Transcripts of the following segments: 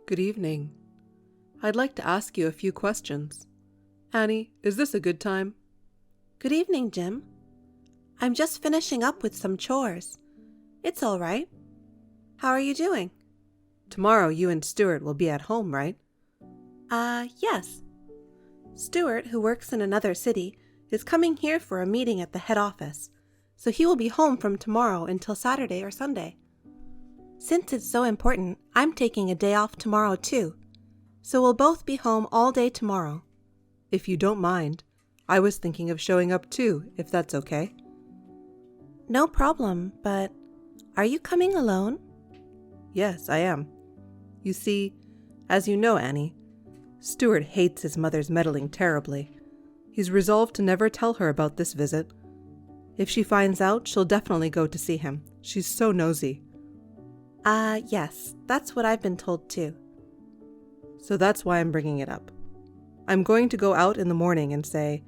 Good evening. I'd like to ask you a few questions. Annie, is this a good time? Good evening, Jim. I'm just finishing up with some chores. It's all right. How are you doing? Tomorrow you and Stuart will be at home, right? Yes. Stuart, who works in another city, is coming here for a meeting at the head office, so he will be home from tomorrow until Saturday or Sunday. Since it's so important, I'm taking a day off tomorrow too, so we'll both be home all day tomorrow. If you don't mind, I was thinking of showing up too, if that's okay. No problem, but are you coming alone? Yes, I am. You see, as you know, Annie, Stuart hates his mother's meddling terribly. He's resolved to never tell her about this visit. If she finds out, she'll definitely go to see him. She's so nosy. Yes, that's what I've been told too. So that's why I'm bringing it up. I'm going to go out in the morning and say,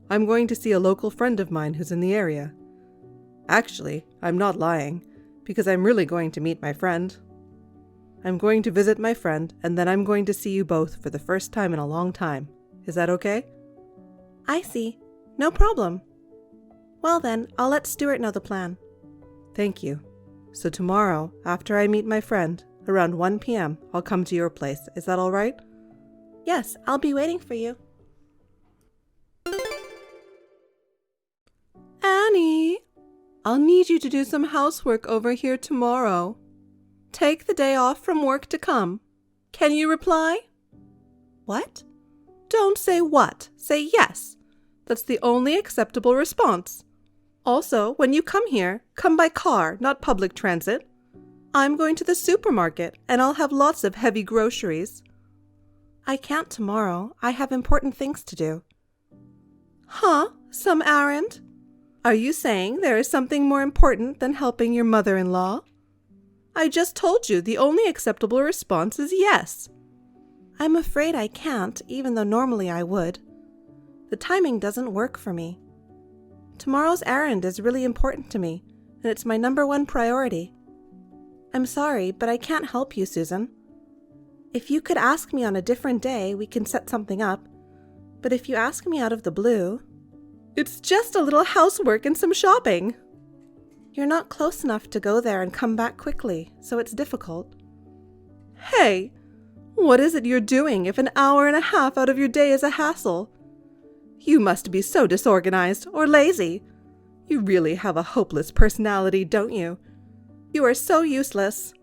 I'm going to see a local friend of mine who's in the area. Actually, I'm not lying, because I'm really going to meet my friend. I'm going to visit my friend, and then I'm going to see you both for the first time in a long time. Is that okay? I see. No problem. Well then, I'll let Stuart know the plan. Thank you. So tomorrow, after I meet my friend, around 1 p.m., I'll come to your place. Is that all right? Yes, I'll be waiting for you. Annie, I'll need you to do some housework over here tomorrow. Take the day off from work to come. Can you reply? What? Don't say what. Say yes. That's the only acceptable response. Also, when you come here, come by car, not public transit. I'm going to the supermarket, and I'll have lots of heavy groceries. I can't tomorrow. I have important things to do. Huh? Some errand? Are you saying there is something more important than helping your mother-in-law? I just told you the only acceptable response is yes. I'm afraid I can't, even though normally I would. The timing doesn't work for me. Tomorrow's errand is really important to me, and it's my #1 priority. I'm sorry, but I can't help you, Susan. If you could ask me on a different day, we can set something up. But if you ask me out of the blue... It's just a little housework and some shopping. You're not close enough to go there and come back quickly, so it's difficult. Hey, what is it you're doing if an hour and a half out of your day is a hassle? You must be so disorganized or lazy. You really have a hopeless personality, don't you? You are so useless.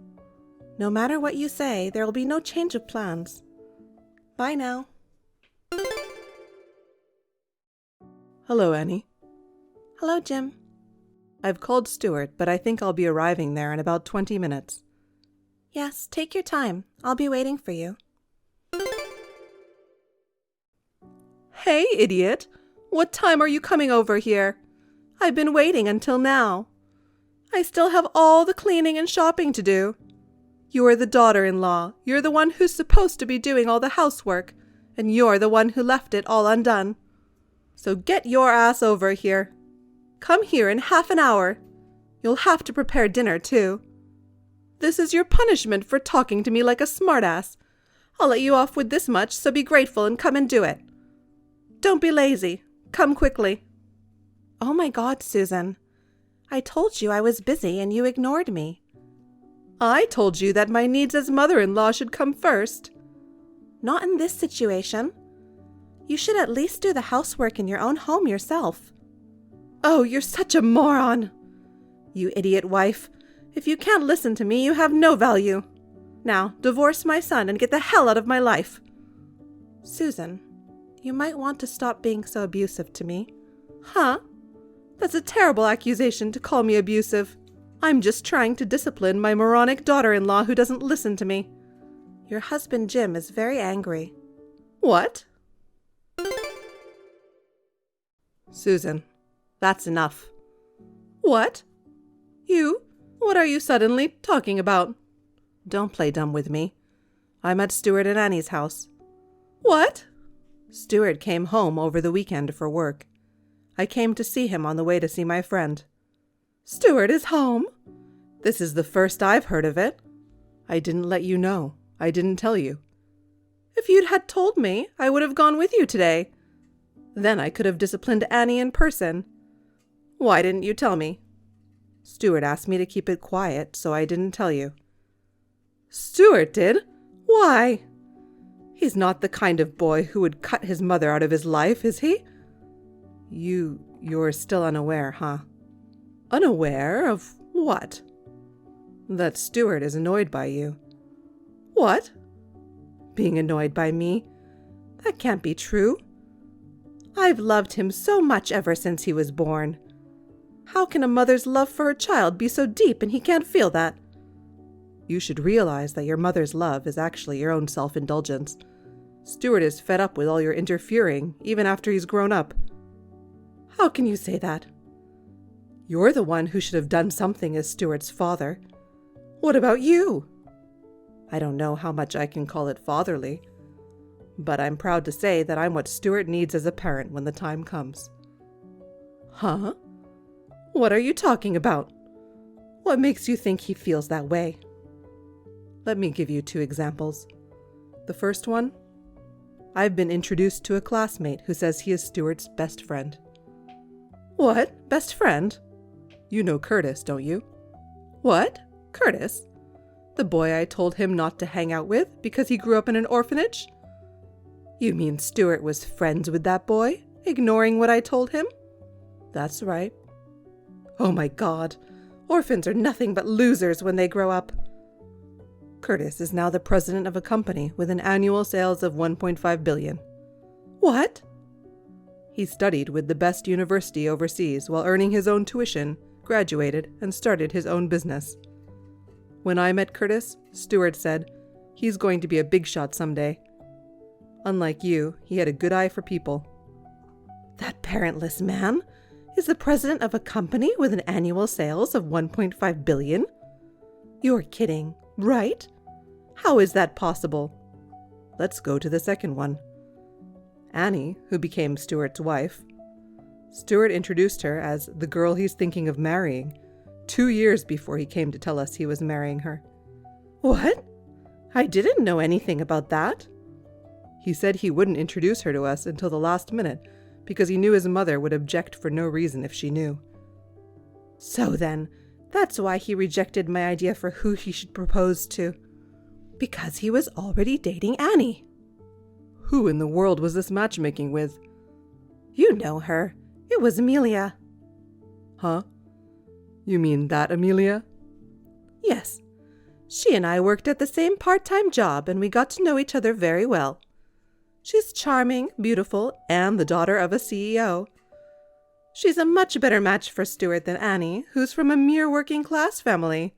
No matter what you say, there will be no change of plans. Bye now. Hello, Annie. Hello, Jim. I've called Stuart, but I think I'll be arriving there in about 20 minutes. Yes, take your time. I'll be waiting for you. Hey, idiot! What time are you coming over here? I've been waiting until now. I still have all the cleaning and shopping to do. You're the daughter-in-law. You're the one who's supposed to be doing all the housework, and you're the one who left it all undone. So get your ass over here. Come here in half an hour. You'll have to prepare dinner, too. This is your punishment for talking to me like a smartass. I'll let you off with this much, so be grateful and come and do it. Don't be lazy. Come quickly. Oh my God, Susan. I told you I was busy and you ignored me. I told you that my needs as mother-in-law should come first. Not in this situation. You should at least do the housework in your own home yourself. Oh, you're such a moron. You idiot wife. If you can't listen to me, you have no value. Now, divorce my son and get the hell out of my life. Susan, you might want to stop being so abusive to me. Huh? That's a terrible accusation to call me abusive. I'm just trying to discipline my moronic daughter-in-law who doesn't listen to me. Your husband Jim is very angry. What? Susan, that's enough. What? You? What are you suddenly talking about? Don't play dumb with me. I'm at Stuart and Annie's house. What? Stuart came home over the weekend for work. I came to see him on the way to see my friend. Stuart is home? This is the first I've heard of it. I didn't let you know. I didn't tell you. If you'd had told me, I would have gone with you today. Then I could have disciplined Annie in person. Why didn't you tell me? Stuart asked me to keep it quiet, so I didn't tell you. Stuart did? Why? He's not the kind of boy who would cut his mother out of his life, is he? You're still unaware, huh? Unaware of what? That Stuart is annoyed by you. What? Being annoyed by me? That can't be true. I've loved him so much ever since he was born. How can a mother's love for her child be so deep and he can't feel that? You should realize that your mother's love is actually your own self-indulgence. Stuart is fed up with all your interfering, even after he's grown up. How can you say that? You're the one who should have done something as Stuart's father. What about you? I don't know how much I can call it fatherly, but I'm proud to say that I'm what Stuart needs as a parent when the time comes. Huh? What are you talking about? What makes you think he feels that way? Let me give you 2 examples. The first one, I've been introduced to a classmate who says he is Stuart's best friend. What? Best friend? You know Curtis, don't you? What? Curtis? The boy I told him not to hang out with because he grew up in an orphanage? You mean Stuart was friends with that boy, ignoring what I told him? That's right. Oh my God. Orphans are nothing but losers when they grow up. Curtis is now the president of a company with an annual sales of $1.5 billion. What? He studied with the best university overseas while earning his own tuition, graduated, and started his own business. When I met Curtis, Stuart said, he's going to be a big shot someday. Unlike you, he had a good eye for people. That parentless man is the president of a company with an annual sales of $1.5 billion? You're kidding, right? How is that possible? Let's go to the second one. Annie, who became Stuart's wife. Stuart introduced her as the girl he's thinking of marrying 2 years before he came to tell us he was marrying her. What? I didn't know anything about that. He said he wouldn't introduce her to us until the last minute because he knew his mother would object for no reason if she knew. So then, that's why he rejected my idea for who he should propose to. Because he was already dating Annie. Who in the world was this matchmaking with? You know her. It was Amelia. Huh? You mean that Amelia? Yes. She and I worked at the same part-time job and we got to know each other very well. She's charming, beautiful, and the daughter of a CEO. She's a much better match for Stuart than Annie, who's from a mere working-class family.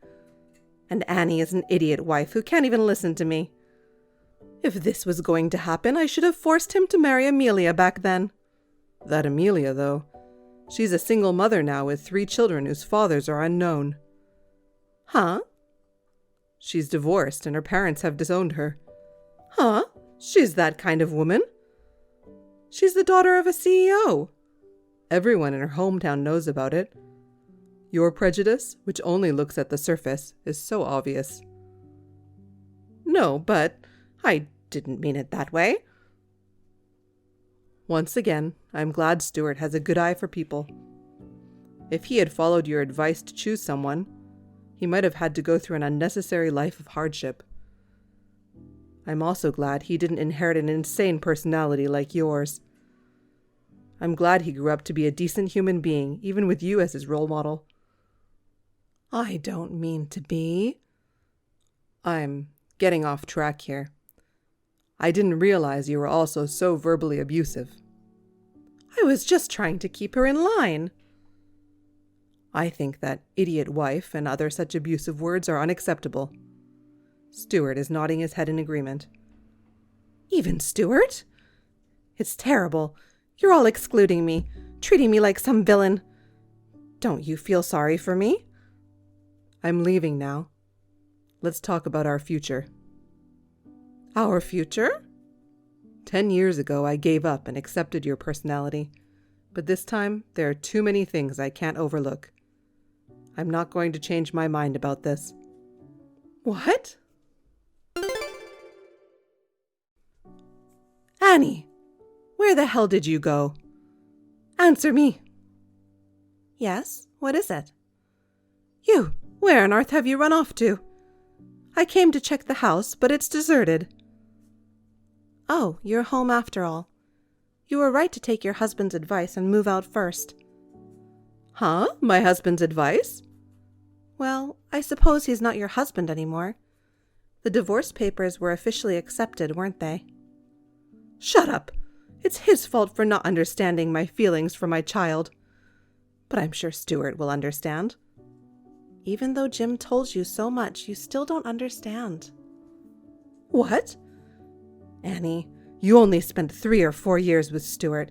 And Annie is an idiot wife who can't even listen to me. If this was going to happen, I should have forced him to marry Amelia back then. That Amelia, though. She's a single mother now with 3 children whose fathers are unknown. Huh? She's divorced and her parents have disowned her. Huh? She's that kind of woman. She's the daughter of a CEO. Everyone in her hometown knows about it. Your prejudice, which only looks at the surface, is so obvious. No, but I didn't mean it that way. Once again, I'm glad Stuart has a good eye for people. If he had followed your advice to choose someone, he might have had to go through an unnecessary life of hardship. I'm also glad he didn't inherit an insane personality like yours. I'm glad he grew up to be a decent human being, even with you as his role model. I don't mean to be. I'm getting off track here. I didn't realize you were also so verbally abusive. I was just trying to keep her in line. I think that idiot wife and other such abusive words are unacceptable. Stuart is nodding his head in agreement. Even Stuart? It's terrible. You're all excluding me, treating me like some villain. Don't you feel sorry for me? I'm leaving now. Let's talk about our future. Our future? 10 years ago, I gave up and accepted your personality. But this time, there are too many things I can't overlook. I'm not going to change my mind about this. What? Annie, where the hell did you go? Answer me. Yes, what is it? You, where on earth have you run off to? I came to check the house, but it's deserted. Oh, you're home after all. You were right to take your husband's advice and move out first. Huh? My husband's advice? Well, I suppose he's not your husband anymore. The divorce papers were officially accepted, weren't they? Shut up! It's his fault for not understanding my feelings for my child. But I'm sure Stuart will understand. Even though Jim told you so much, you still don't understand. What? Annie, you only spent 3 or 4 years with Stuart.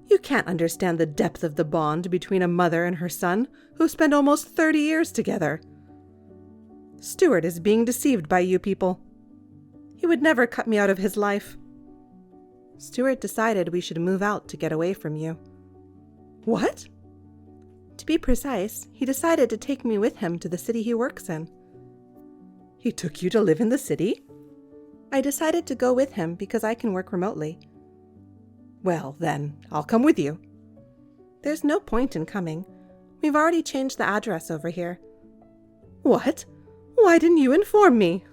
You can't understand the depth of the bond between a mother and her son who spent almost 30 years together. Stuart is being deceived by you people. He would never cut me out of his life. Stuart decided we should move out to get away from you. What? To be precise, he decided to take me with him to the city he works in. He took you to live in the city? I decided to go with him because I can work remotely. Well, then, I'll come with you. There's no point in coming. We've already changed the address over here. What? Why didn't you inform me?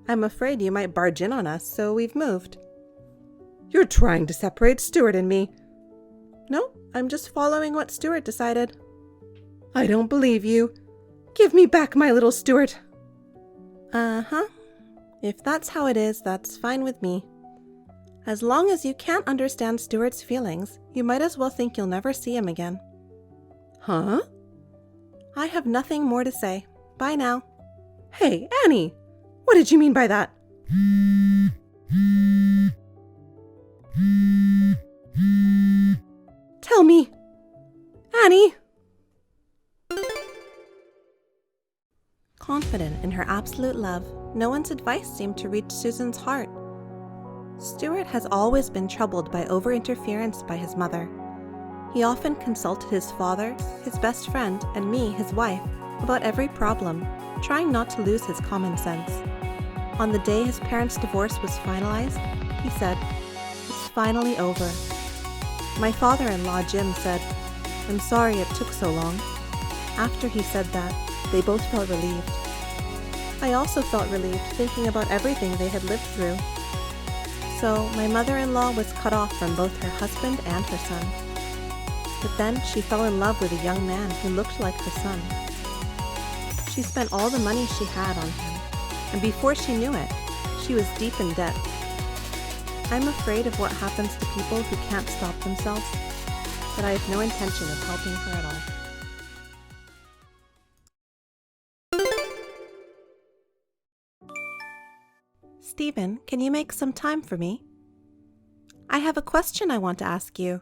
I'm afraid you might barge in on us, so we've moved. You're trying to separate Stuart and me. No, I'm just following what Stuart decided. I don't believe you. Give me back my little Stuart. Uh-huh. If that's how it is, that's fine with me. As long as you can't understand Stuart's feelings, you might as well think you'll never see him again. Huh? I have nothing more to say. Bye now. Hey, Annie! What did you mean by that? Tell me! Annie! Confident in her absolute love, no one's advice seemed to reach Susan's heart. Stuart has always been troubled by over-interference by his mother. He often consulted his father, his best friend, and me, his wife, about every problem, trying not to lose his common sense. On the day his parents' divorce was finalized, he said, "It's finally over." My father-in-law, Jim, said, "I'm sorry it took so long." After he said that, they both felt relieved. I also felt relieved thinking about everything they had lived through. So, my mother-in-law was cut off from both her husband and her son. But then she fell in love with a young man who looked like her son. She spent all the money she had on him, and before she knew it, she was deep in debt. I'm afraid of what happens to people who can't stop themselves, but I have no intention of helping her at all. Stephen, can you make some time for me? I have a question I want to ask you.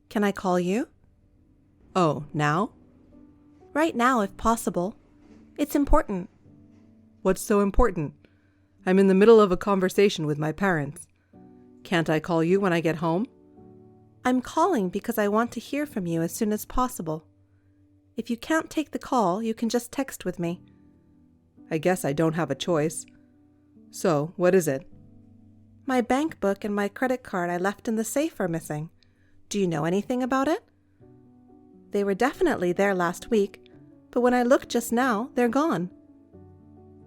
Can I call you? Oh, now? Right now, if possible. It's important. What's so important? I'm in the middle of a conversation with my parents. Can't I call you when I get home? I'm calling because I want to hear from you as soon as possible. If you can't take the call, you can just text with me. I guess I don't have a choice. So, what is it? My bank book and my credit card I left in the safe are missing. Do you know anything about it? They were definitely there last week, but when I looked just now, they're gone.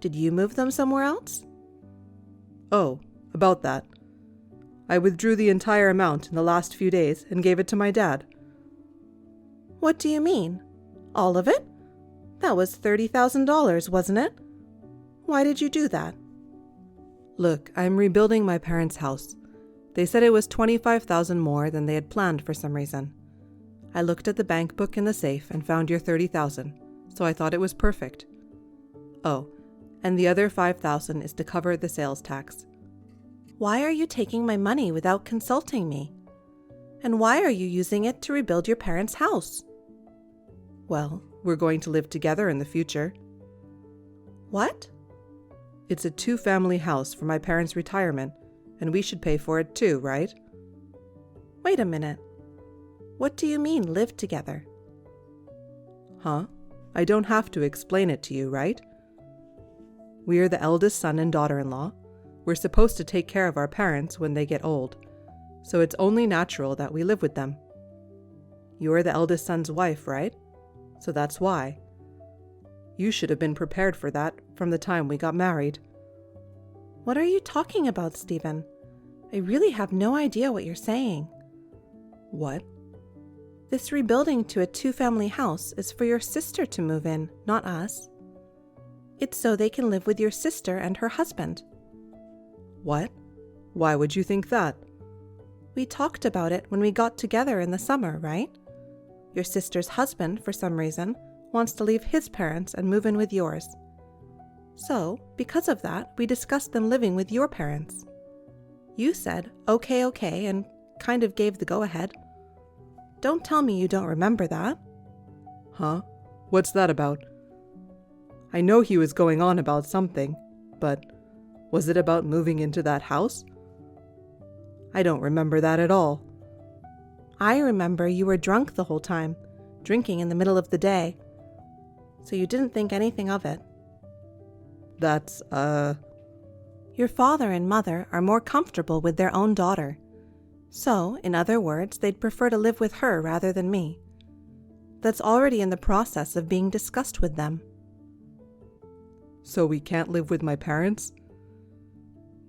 Did you move them somewhere else? Oh, about that. I withdrew the entire amount in the last few days and gave it to my dad. What do you mean? All of it? That was $30,000, wasn't it? Why did you do that? Look, I'm rebuilding my parents' house. They said it was $25,000 more than they had planned for some reason. I looked at the bank book in the safe and found your $30,000, so I thought it was perfect. Oh, and the other $5,000 is to cover the sales tax. Why are you taking my money without consulting me? And why are you using it to rebuild your parents' house? Well, we're going to live together in the future. What? It's a 2-family house for my parents' retirement, and we should pay for it too, right? Wait a minute. What do you mean, live together? Huh? I don't have to explain it to you, right? We are the eldest son and daughter-in-law. We're supposed to take care of our parents when they get old, so it's only natural that we live with them. You're the eldest son's wife, right? So that's why. You should have been prepared for that from the time we got married. What are you talking about, Stephen? I really have no idea what you're saying. What? This rebuilding to a two-family house is for your sister to move in, not us. It's so they can live with your sister and her husband. What? Why would you think that? We talked about it when we got together in the summer, right? Your sister's husband, for some reason, wants to leave his parents and move in with yours. So, because of that, we discussed them living with your parents. You said, okay, and kind of gave the go-ahead. Don't tell me you don't remember that. Huh? What's that about? I know he was going on about something, but was it about moving into that house? I don't remember that at all. I remember you were drunk the whole time, drinking in the middle of the day. So you didn't think anything of it. That's, Your father and mother are more comfortable with their own daughter. So, in other words, they'd prefer to live with her rather than me. That's already in the process of being discussed with them. So we can't live with my parents?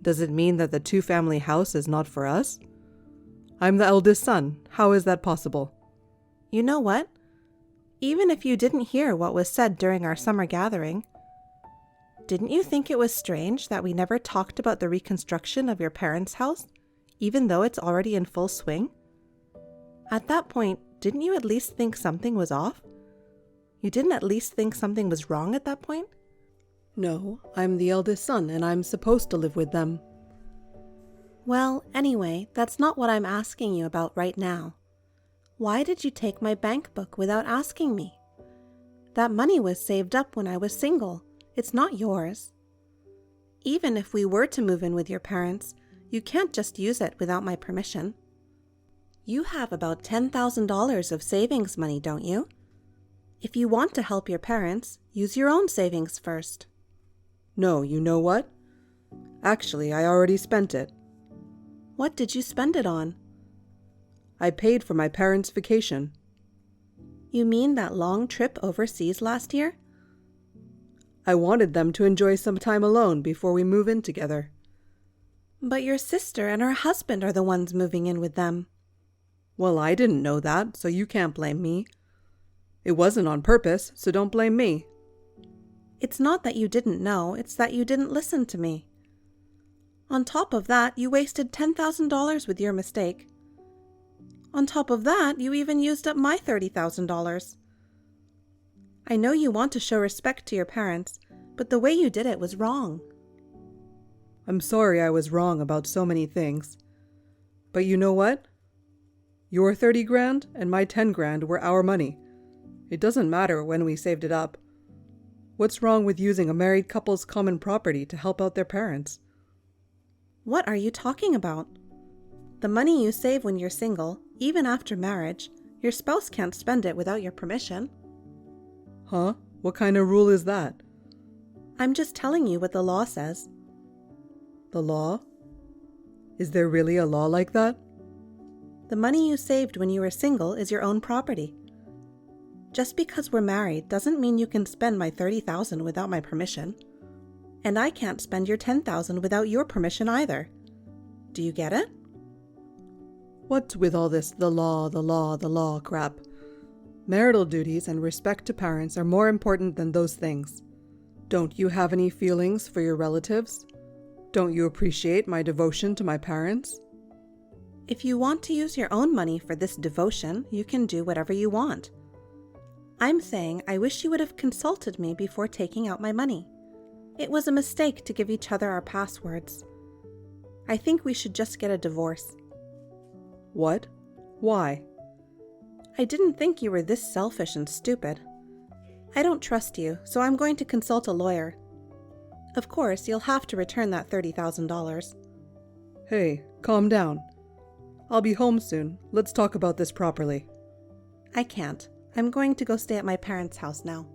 Does it mean that the two-family house is not for us? I'm the eldest son. How is that possible? You know what? Even if you didn't hear what was said during our summer gathering, didn't you think it was strange that we never talked about the reconstruction of your parents' house, even though it's already in full swing? At that point, didn't you at least think something was off? You didn't at least think something was wrong at that point? No, I'm the eldest son and I'm supposed to live with them. Well, anyway, that's not what I'm asking you about right now. Why did you take my bank book without asking me? That money was saved up when I was single. It's not yours. Even if we were to move in with your parents, you can't just use it without my permission. You have about $10,000 of savings money, don't you? If you want to help your parents, use your own savings first. No, you know what? Actually, I already spent it. What did you spend it on? I paid for my parents' vacation. You mean that long trip overseas last year? I wanted them to enjoy some time alone before we move in together. But your sister and her husband are the ones moving in with them. Well, I didn't know that, so you can't blame me. It wasn't on purpose, so don't blame me. It's not that you didn't know, it's that you didn't listen to me. On top of that, you wasted $10,000 with your mistake. On top of that, you even used up my $30,000. I know you want to show respect to your parents, but the way you did it was wrong. I'm sorry I was wrong about so many things. But you know what? Your 30 grand and my 10 grand were our money. It doesn't matter when we saved it up. What's wrong with using a married couple's common property to help out their parents? What are you talking about? The money you save when you're single, even after marriage, your spouse can't spend it without your permission. Huh? What kind of rule is that? I'm just telling you what the law says. The law? Is there really a law like that? The money you saved when you were single is your own property. Just because we're married doesn't mean you can spend my $30,000 without my permission. And I can't spend your $10,000 without your permission either. Do you get it? What's with all this the law crap? Marital duties and respect to parents are more important than those things. Don't you have any feelings for your relatives? Don't you appreciate my devotion to my parents? If you want to use your own money for this devotion, you can do whatever you want. I'm saying I wish you would have consulted me before taking out my money. It was a mistake to give each other our passwords. I think we should just get a divorce. What? Why? I didn't think you were this selfish and stupid. I don't trust you, so I'm going to consult a lawyer. Of course, you'll have to return that $30,000. Hey, calm down. I'll be home soon. Let's talk about this properly. I can't. I'm going to go stay at my parents' house now.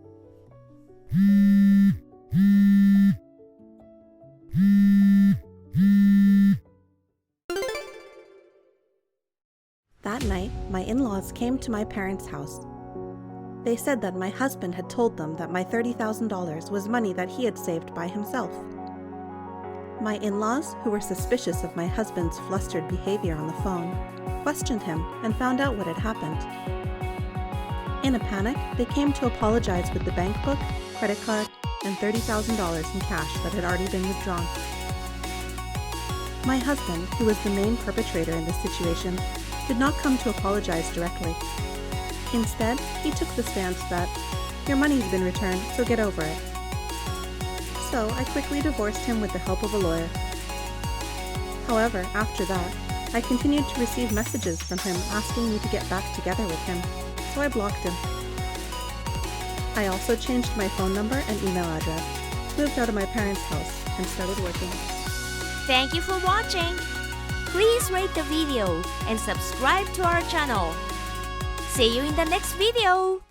That night, my in-laws came to my parents' house. They said that my husband had told them that my $30,000 was money that he had saved by himself. My in-laws, who were suspicious of my husband's flustered behavior on the phone, questioned him and found out what had happened. In a panic, they came to apologize with the bank book, credit card, and $30,000 in cash that had already been withdrawn. My husband, who was the main perpetrator in this situation, did not come to apologize directly. Instead, he took the stance that, "Your money's been returned, so get over it." So I quickly divorced him with the help of a lawyer. However, after that, I continued to receive messages from him asking me to get back together with him, so I blocked him. I also changed my phone number and email address, moved out of my parents' house, and started working. Thank you for watching. Please rate the video and subscribe to our channel. See you in the next video.